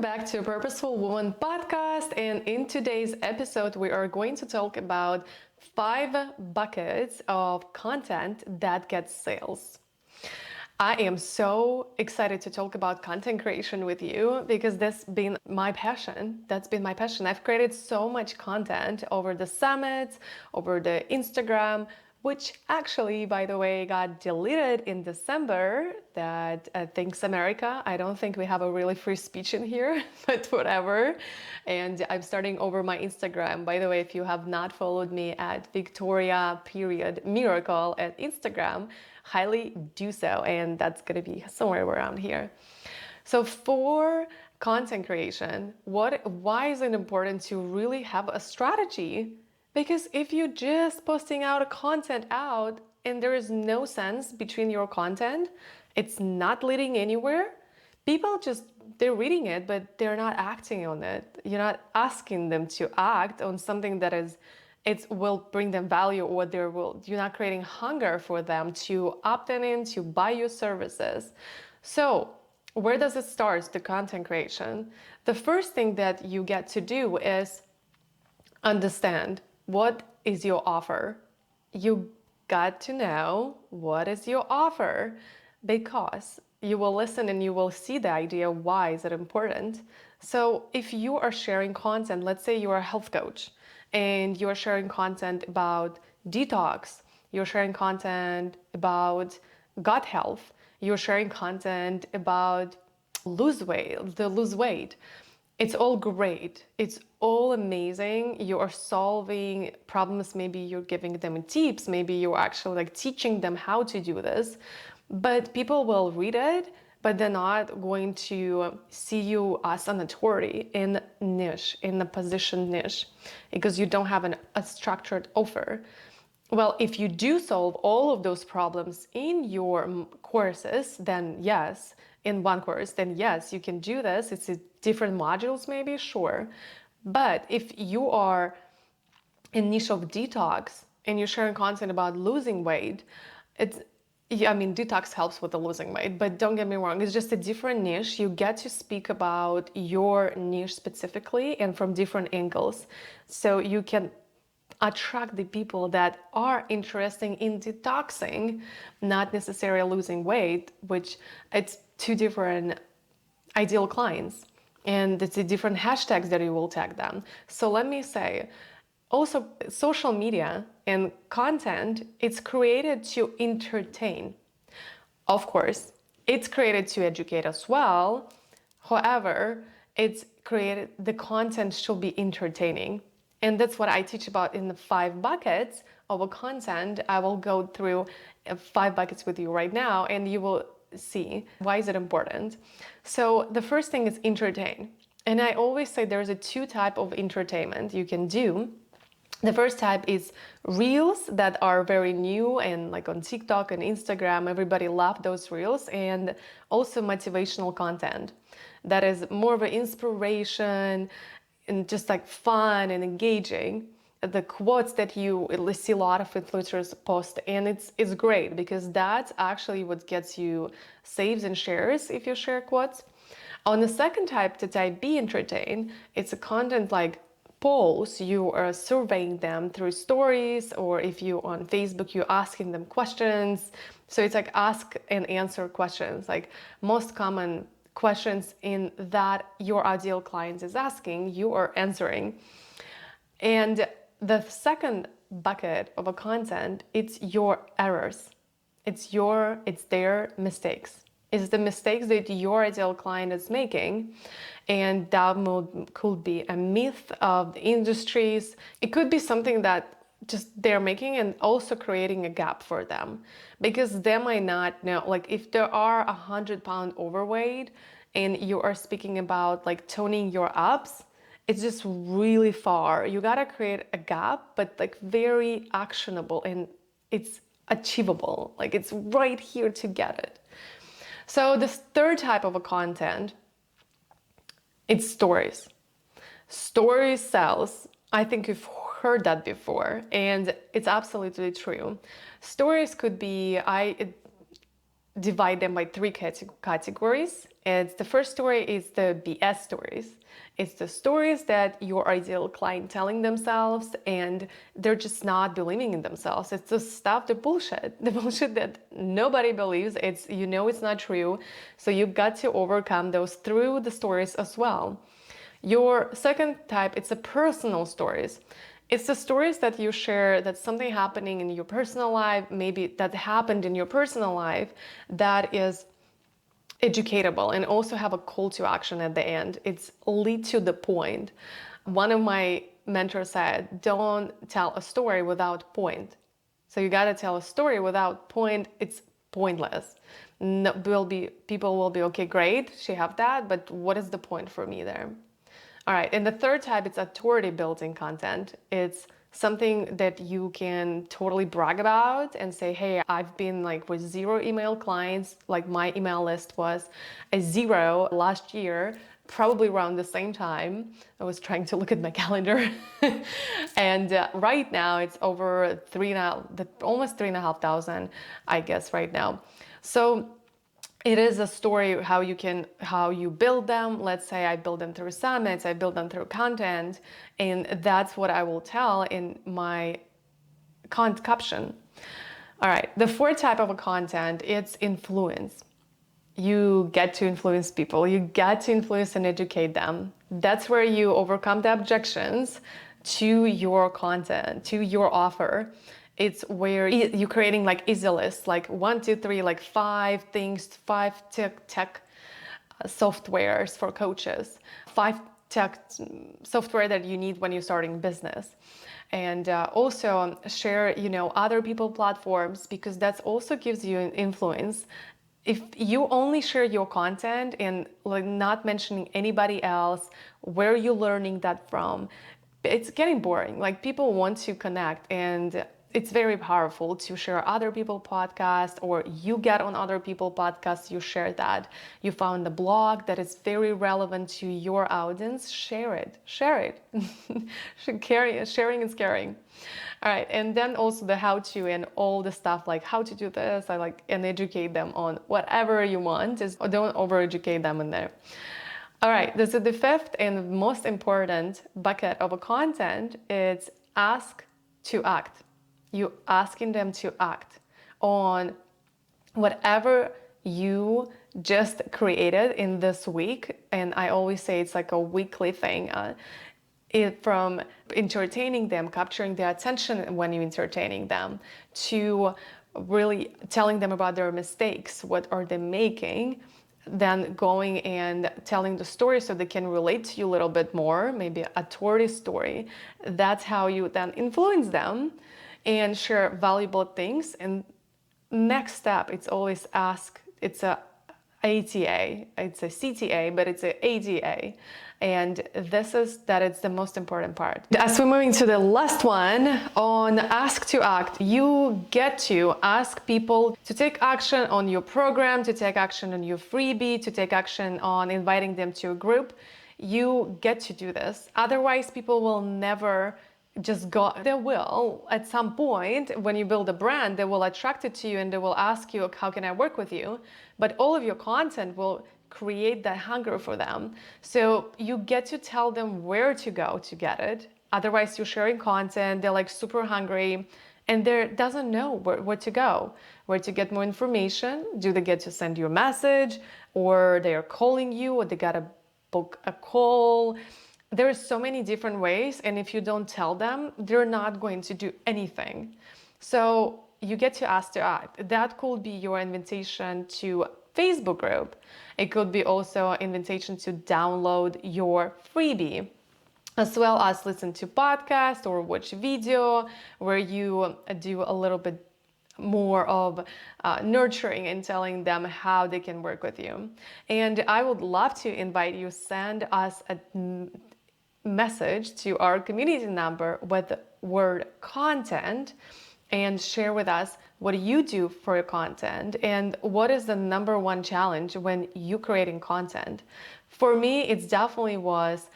back to Purposeful Woman podcast. And in today's episode, we are going to talk about 5 buckets of content that gets sales. I am so excited to talk about content creation with you because that's been my passion. I've created so much content over the summits, over the Instagram, which actually, by the way, got deleted in December. That thanks America. I don't think we have a really free speech in here, but whatever. And I'm starting over my Instagram. By the way, if you have not followed me at Viktoriia.miracle at Instagram, highly do so. And that's gonna be somewhere around here. So for content creation, why is it important to really have a strategy? Because if you're just posting out content out and there is no sense between your content, it's not leading anywhere. People they're reading it, but they're not acting on it. You're not asking them to act on something that it will bring them value, or you're not creating hunger for them to opt in to buy your services. So where does it start, the content creation? The first thing that you get to do is understand what is your offer. You got to know what is your offer, because you will listen and you will see the idea why is it important. So if you are sharing content, let's say you're a health coach and you're sharing content about detox, you're sharing content about gut health, you're sharing content about lose weight. It's all great. It's all amazing. You are solving problems. Maybe you're giving them tips. Maybe you're actually like teaching them how to do this. But people will read it, but they're not going to see you as an authority in a position niche, because you don't have a structured offer. Well, if you do solve all of those problems in your courses, then yes, in one course, then yes, you can do this. It's different modules, maybe, sure. But if you are in niche of detox and you're sharing content about losing weight, detox helps with the losing weight, but don't get me wrong, it's just a different niche. You get to speak about your niche specifically and from different angles. So you can attract the people that are interested in detoxing, not necessarily losing weight, which it's 2 different ideal clients. And it's a different hashtags that you will tag them. So let me say, also social media and content, it's created to entertain. Of course, it's created to educate as well. However, the content should be entertaining. And that's what I teach about in the 5 buckets of a content. I will go through 5 buckets with you right now, and you will see why is it important. So the first thing is entertain. And I always say there's 2 types of entertainment you can do. The first type is reels that are very new, and like on TikTok and Instagram, everybody loves those reels, and also motivational content that is more of an inspiration and just like fun and engaging. The quotes that you see a lot of influencers post, and it's great because that's actually what gets you saves and shares if you share quotes. On the second type, the type B entertain, it's a content like polls. You are surveying them through stories, or if you on Facebook, you're asking them questions. So it's like ask and answer questions, like most common questions in that your ideal client is asking, you are answering. And the second bucket of a content, it's your errors. It's their mistakes. It's the mistakes that your ideal client is making. And that could be a myth of the industries. It could be something that just they're making and also creating a gap for them, because they might not know, like if there are 100-pound overweight and you are speaking about like toning your abs, it's just really far. You gotta create a gap, but like very actionable, and it's achievable. Like it's right here to get it. So this third type of a content, it's stories. Stories sells. I think you've heard that before, and it's absolutely true. Stories could be, divide them by three categories. It's the first story is the BS stories. It's the stories that your ideal client telling themselves and they're just not believing in themselves. It's the stuff, the bullshit that nobody believes. It's not true. So you've got to overcome those through the stories as well. Your second type, it's the personal stories. It's the stories that you share, that's something happening in your personal life, maybe that happened in your personal life that is educatable and also have a call to action at the end. It's lead to the point. One of my mentors said, don't tell a story without point. So you got to tell a story without point. It's pointless. No, people will be, okay, great, she have that, but what is the point for me there? All right, and the third type, it's authority building content. It's something that you can totally brag about and say, hey, I've been like with 0 email clients, like my email list was a 0 last year, probably around the same time. I was trying to look at my calendar. And right now it's over almost 3,500, I guess right now. So it is a story how you build them. Let's say I build them through summits, I build them through content, and that's what I will tell in my caption. All right, the fourth type of a content, it's influence. You get to influence people, you get to influence and educate them. That's where you overcome the objections to your content, to your offer. It's where you're creating like easy lists, like 1, 2, 3, like 5 things, 5 tech softwares for coaches, 5 tech software that you need when you're starting business. And also share, other people platforms, because that's also gives you an influence. If you only share your content and like not mentioning anybody else, where you're learning that from, it's getting boring. Like people want to connect, and it's very powerful to share other people's podcasts, or you get on other people's podcasts, you share that. You found a blog that is very relevant to your audience, share it. Sharing is caring. All right, and then also the how-to and all the stuff like how to do this, and educate them on whatever you want. Just don't over-educate them in there. All right, this is the fifth and most important bucket of a content. It's ask to act. You asking them to act on whatever you just created in this week. And I always say it's like a weekly thing. From entertaining them, capturing their attention when you're entertaining them, to really telling them about their mistakes, what are they making, then going and telling the story so they can relate to you a little bit more, maybe a story story. That's how you then influence them and share valuable things. And next step, it's always ask. It's a ATA, it's a CTA, but it's a ATA. And that is the most important part. As we're moving to the last one on ask to act, you get to ask people to take action on your program, to take action on your freebie, to take action on inviting them to a group. You get to do this. Otherwise, people will never just go. They will, at some point, when you build a brand, they will attract it to you and they will ask you, how can I work with you? But all of your content will create that hunger for them. So you get to tell them where to go to get it. Otherwise, you're sharing content, they're like super hungry and they doesn't know where to go, where to get more information. Do they get to send you a message, or they are calling you, or they gotta book a call? There are so many different ways, and if you don't tell them, they're not going to do anything. So you get to ask to act. That could be your invitation to Facebook group. It could be also an invitation to download your freebie, as well as listen to podcast or watch video where you do a little bit more of nurturing and telling them how they can work with you. And I would love to invite you, send us a message to our community number with the word content and share with us what you do for your content and what is the number one challenge when you creating content. For me, it definitely was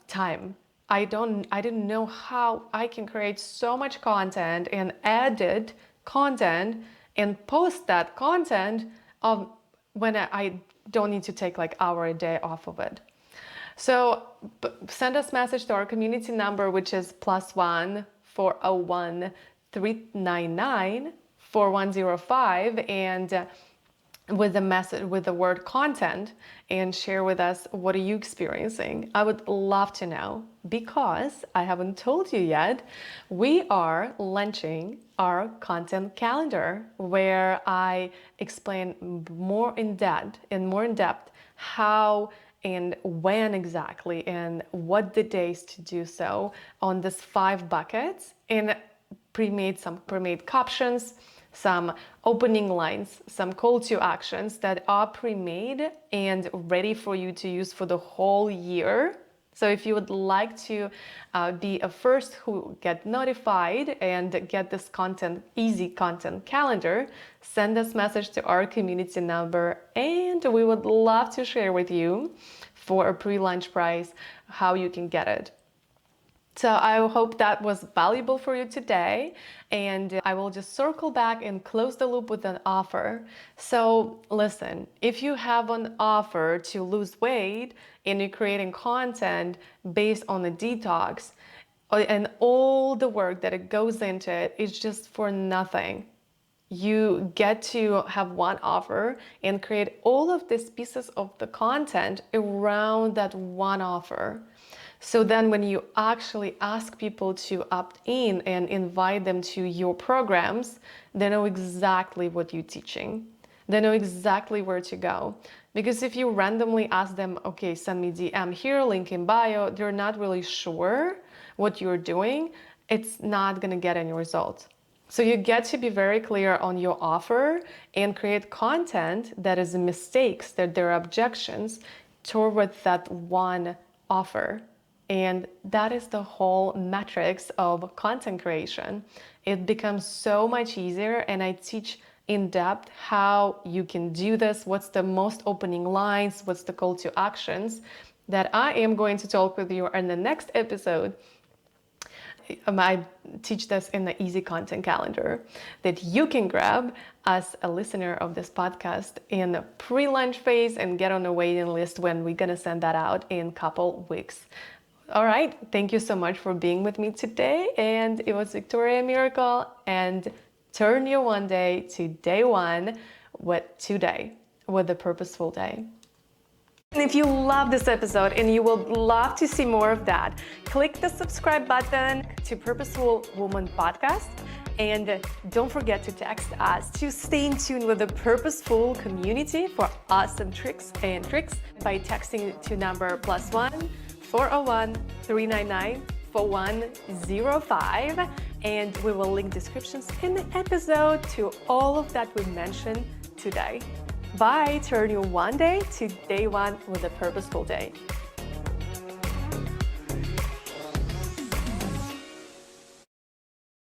time. I didn't know how I can create so much content and edit content and post that content when I don't need to take like hour a day off of it. So send us message to our community number, which is +1 401 399 4105, and with the message, with the word content, and share with us what are you experiencing. I would love to know, because I haven't told you yet, we are launching our content calendar, where I explain more in depth how and when exactly and what the days to do so on this 5 buckets, and pre-made captions, some opening lines, some call to actions that are pre-made and ready for you to use for the whole year. So if you would like to be a first who get notified and get this easy content calendar, send us message to our community number, and we would love to share with you for a pre-launch price how you can get it. So I hope that was valuable for you today, and I will just circle back and close the loop with an offer. So listen, if you have an offer to lose weight and you're creating content based on a detox, and all the work that it goes into it is just for nothing. You get to have one offer and create all of these pieces of the content around that one offer. So then when you actually ask people to opt in and invite them to your programs, they know exactly what you're teaching. They know exactly where to go. Because if you randomly ask them, okay, send me DM here, link in bio, they're not really sure what you're doing, it's not gonna get any results. So you get to be very clear on your offer and create content that is mistakes, that there are objections toward that one offer. And that is the whole metrics of content creation. It becomes so much easier, and I teach in depth how you can do this, what's the most opening lines, what's the call to actions, that I am going to talk with you in the next episode. I teach this in the easy content calendar that you can grab as a listener of this podcast in the pre-launch phase and get on the waiting list when we're gonna send that out in a couple weeks. All right, thank you so much for being with me today, and it was Viktoriia Miracle, and turn your one day to day one with a purposeful day. And if you love this episode and you would love to see more of that, click the subscribe button to Purposeful Woman Podcast. And don't forget to text us to stay in tune with the Purposeful community for awesome tricks by texting to number +1 401 399 4105. And we will link descriptions in the episode to all of that we mentioned today. Bye. Turn your one day to day one with a purposeful day.